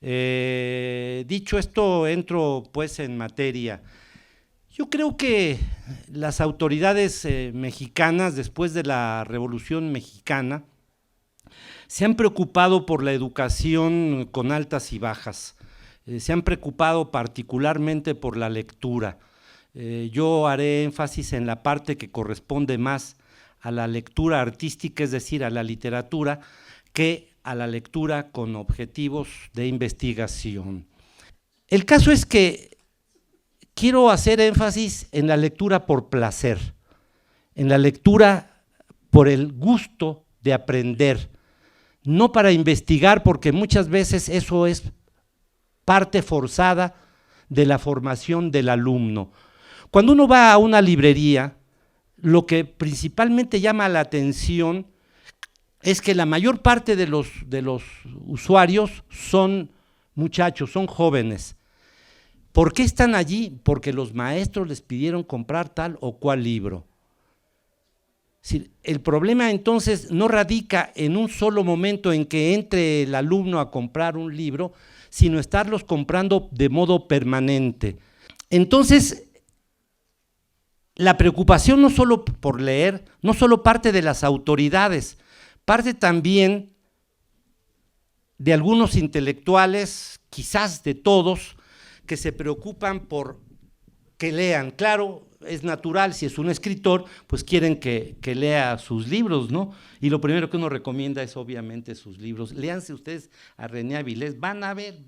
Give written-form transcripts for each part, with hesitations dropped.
Dicho esto, entro pues en materia. Yo creo que las autoridades mexicanas, después de la Revolución Mexicana, se han preocupado por la educación con altas y bajas. Se han preocupado particularmente por la lectura. Yo haré énfasis en la parte que corresponde más a la lectura artística, es decir, a la literatura, que a la lectura con objetivos de investigación. El caso es que quiero hacer énfasis en la lectura por placer, en la lectura por el gusto de aprender, no para investigar, porque muchas veces eso es parte forzada de la formación del alumno. Cuando uno va a una librería, lo que principalmente llama la atención es que la mayor parte de los usuarios son muchachos, son jóvenes. ¿Por qué están allí? Porque los maestros les pidieron comprar tal o cual libro. El problema entonces no radica en un solo momento en que entre el alumno a comprar un libro, sino estarlos comprando de modo permanente. Entonces, la preocupación no solo por leer, no solo parte de las autoridades, parte también de algunos intelectuales, quizás de todos, que se preocupan por que lean. Claro, es natural, si es un escritor, pues quieren que lea sus libros, ¿no? Y lo primero que uno recomienda es obviamente sus libros. Léanse ustedes a René Avilés, van a ver.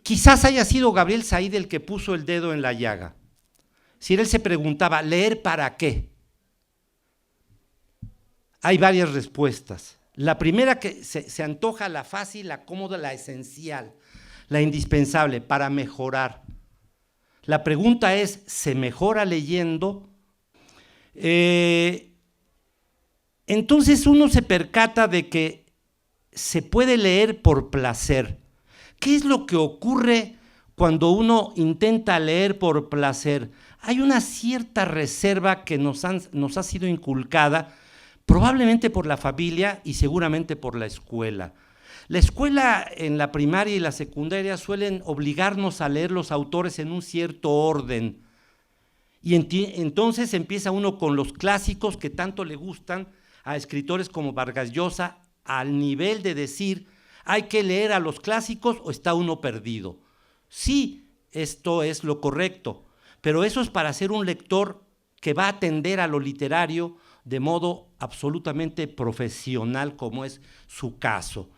Quizás haya sido Gabriel Said el que puso el dedo en la llaga. Si él se preguntaba, ¿leer para qué? Hay varias respuestas. La primera que se antoja la fácil, la cómoda, la esencial, la indispensable, para mejorar. La pregunta es, ¿se mejora leyendo? Entonces uno se percata de que se puede leer por placer. ¿Qué es lo que ocurre cuando uno intenta leer por placer? Hay una cierta reserva que nos ha sido inculcada, probablemente por la familia y seguramente por la escuela. La escuela en la primaria y la secundaria suelen obligarnos a leer los autores en un cierto orden. Y entonces empieza uno con los clásicos que tanto le gustan a escritores como Vargas Llosa, al nivel de decir, ¿hay que leer a los clásicos o está uno perdido? Sí, esto es lo correcto, pero eso es para ser un lector que va a atender a lo literario de modo absolutamente profesional, como es su caso.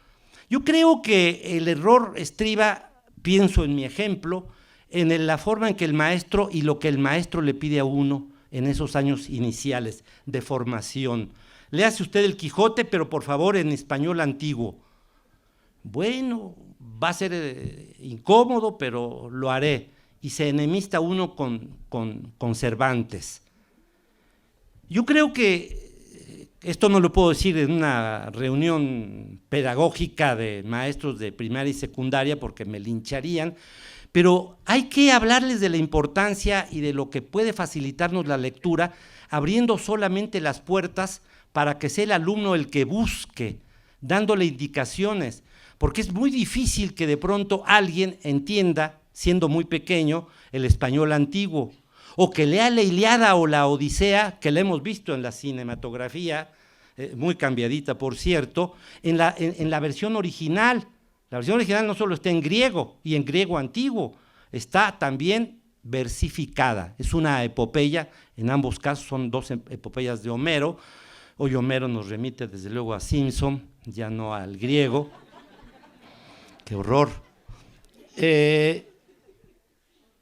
Yo creo que el error estriba, pienso en mi ejemplo, en la forma en que el maestro y lo que el maestro le pide a uno en esos años iniciales de formación. Léase usted el Quijote, pero por favor en español antiguo. Bueno, va a ser incómodo, pero lo haré. Y se enemista uno con Cervantes. Yo creo que esto no lo puedo decir en una reunión pedagógica de maestros de primaria y secundaria porque me lincharían, pero hay que hablarles de la importancia y de lo que puede facilitarnos la lectura, abriendo solamente las puertas para que sea el alumno el que busque, dándole indicaciones, porque es muy difícil que de pronto alguien entienda, siendo muy pequeño, el español antiguo, o que lea la Ilíada o la Odisea, que la hemos visto en la cinematografía, muy cambiadita por cierto, en la versión original. La versión original no solo está en griego y en griego antiguo, está también versificada, es una epopeya, en ambos casos son dos epopeyas de Homero. Hoy Homero nos remite desde luego a Simpson, ya no al griego. ¡Qué horror!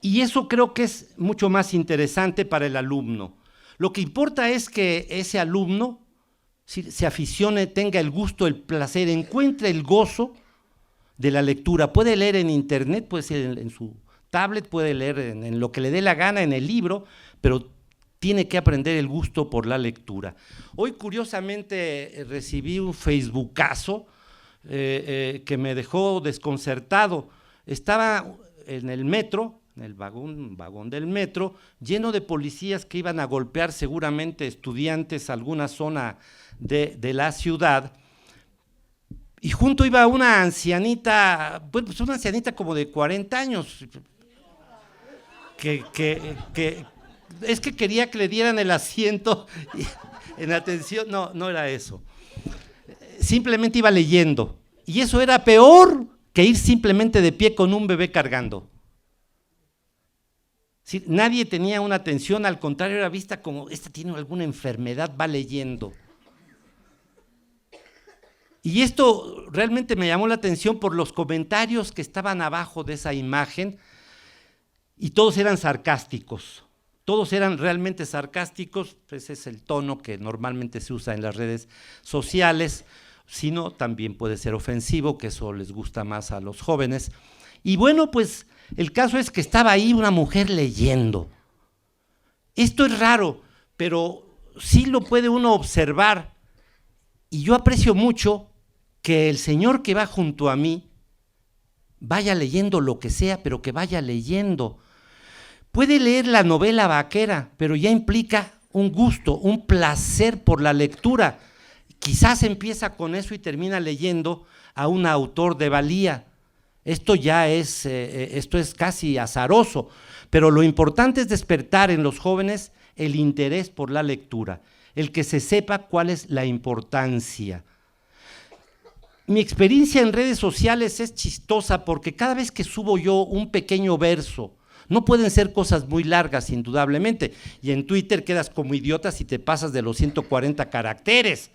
Y eso creo que es mucho más interesante para el alumno. Lo que importa es que ese alumno se aficione, tenga el gusto, el placer, encuentre el gozo de la lectura. Puede leer en internet, puede ser en su tablet, puede leer en lo que le dé la gana, en el libro, pero tiene que aprender el gusto por la lectura. Hoy curiosamente recibí un facebookazo que me dejó desconcertado. Estaba en el metro, en el vagón del metro, lleno de policías que iban a golpear seguramente estudiantes a alguna zona de la ciudad, Y junto iba una ancianita, bueno, pues una ancianita como de 40 años, que es que quería que le dieran el asiento en atención. No, no era eso. Simplemente iba leyendo. Y eso era peor que ir simplemente de pie con un bebé cargando. Sí, nadie tenía una atención, al contrario, era vista como, esta tiene alguna enfermedad, va leyendo. Y esto realmente me llamó la atención por los comentarios que estaban abajo de esa imagen, y todos eran sarcásticos. Todos eran realmente sarcásticos, ese es el tono que normalmente se usa en las redes sociales, sino también puede ser ofensivo, que eso les gusta más a los jóvenes. Y bueno, pues el caso es que estaba ahí una mujer leyendo. Esto es raro, pero sí lo puede uno observar. Y yo aprecio mucho que el señor que va junto a mí vaya leyendo lo que sea, pero que vaya leyendo. Puede leer la novela vaquera, pero ya implica un gusto, un placer por la lectura. Quizás empieza con eso y termina leyendo a un autor de valía. Esto es casi azaroso, pero lo importante es despertar en los jóvenes el interés por la lectura, el que se sepa cuál es la importancia. Mi experiencia en redes sociales es chistosa porque cada vez que subo yo un pequeño verso, no pueden ser cosas muy largas, indudablemente, y en Twitter quedas como idiota si te pasas de los 140 caracteres.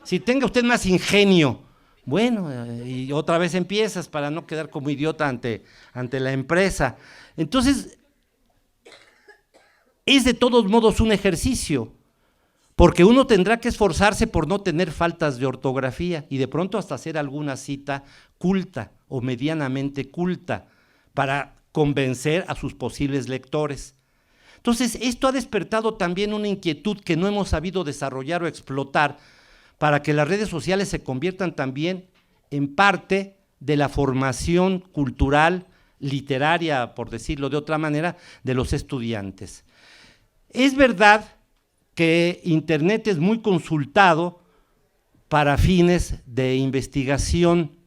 Si tenga usted más ingenio, bueno, y otra vez empiezas para no quedar como idiota ante la empresa. Entonces, es de todos modos un ejercicio, porque uno tendrá que esforzarse por no tener faltas de ortografía y de pronto hasta hacer alguna cita culta o medianamente culta para convencer a sus posibles lectores. Entonces, esto ha despertado también una inquietud que no hemos sabido desarrollar o explotar para que las redes sociales se conviertan también en parte de la formación cultural, literaria, por decirlo de otra manera, de los estudiantes. Es verdad que Internet es muy consultado para fines de investigación,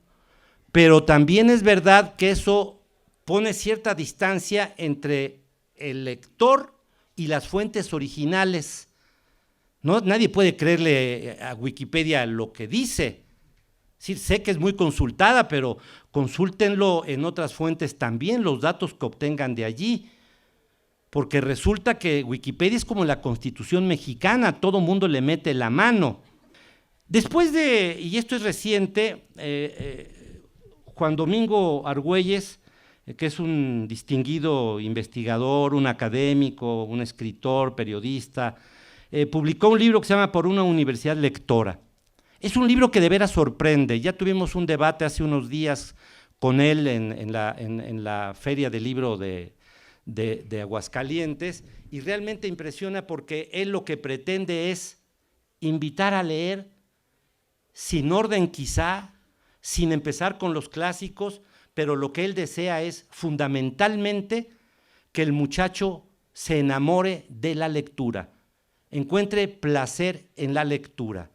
pero también es verdad que eso pone cierta distancia entre el lector y las fuentes originales. No, nadie puede creerle a Wikipedia lo que dice. Sí, sé que es muy consultada, pero consúltenlo en otras fuentes también, los datos que obtengan de allí, porque resulta que Wikipedia es como la Constitución mexicana, todo mundo le mete la mano. Después de, y esto es reciente, Juan Domingo Argüelles, que es un distinguido investigador, un académico, un escritor, periodista, publicó un libro que se llama Por una universidad lectora. Es un libro que de veras sorprende. Ya tuvimos un debate hace unos días con él en la Feria del Libro de Aguascalientes, y realmente impresiona porque él lo que pretende es invitar a leer sin orden quizá, sin empezar con los clásicos, pero lo que él desea es fundamentalmente que el muchacho se enamore de la lectura, encuentre placer en la lectura.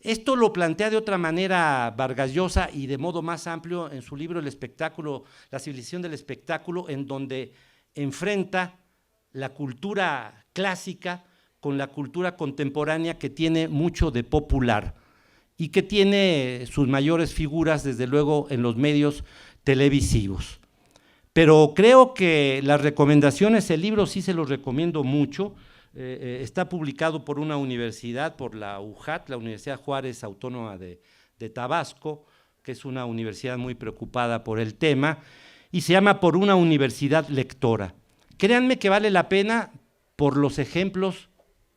Esto lo plantea de otra manera Vargas Llosa y de modo más amplio en su libro El espectáculo, la civilización del espectáculo, en donde enfrenta la cultura clásica con la cultura contemporánea, que tiene mucho de popular y que tiene sus mayores figuras, desde luego, en los medios televisivos. Pero creo que las recomendaciones, el libro sí se los recomiendo mucho. Está publicado por una universidad, por la UJAT, la Universidad Juárez Autónoma de Tabasco, que es una universidad muy preocupada por el tema, y se llama Por una universidad lectora. Créanme que vale la pena por los ejemplos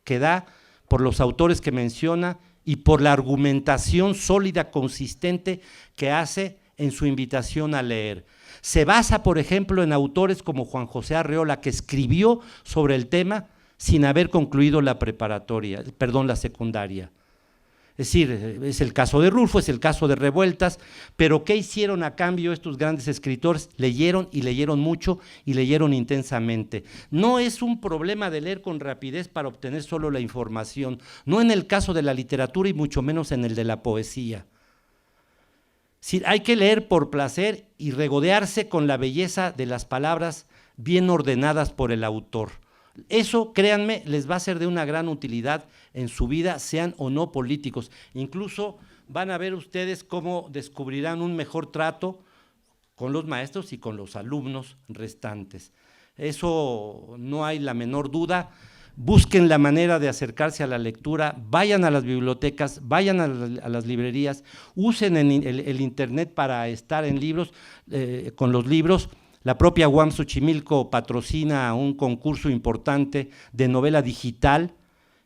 que da, por los autores que menciona y por la argumentación sólida, consistente que hace en su invitación a leer. Se basa, por ejemplo, en autores como Juan José Arreola, que escribió sobre el tema sin haber concluido la secundaria. Es decir, es el caso de Rulfo, es el caso de Revueltas, pero ¿qué hicieron a cambio estos grandes escritores? Leyeron y leyeron mucho y leyeron intensamente. No es un problema de leer con rapidez para obtener solo la información, no en el caso de la literatura y mucho menos en el de la poesía. Sí, hay que leer por placer y regodearse con la belleza de las palabras bien ordenadas por el autor. Eso, créanme, les va a ser de una gran utilidad en su vida, sean o no políticos. Incluso van a ver ustedes cómo descubrirán un mejor trato con los maestros y con los alumnos restantes. Eso no hay la menor duda. Busquen la manera de acercarse a la lectura, vayan a las bibliotecas, vayan a las librerías, usen el internet para estar en libros, con los libros. La propia UAM Xochimilco patrocina un concurso importante de novela digital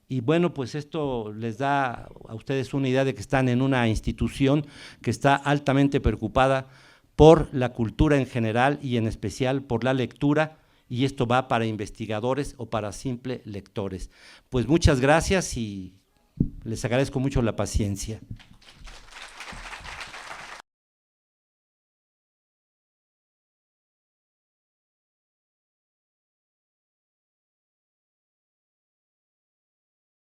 y bueno, pues esto les da a ustedes una idea de que están en una institución que está altamente preocupada por la cultura en general y en especial por la lectura, y esto va para investigadores o para simples lectores. Pues muchas gracias y les agradezco mucho la paciencia.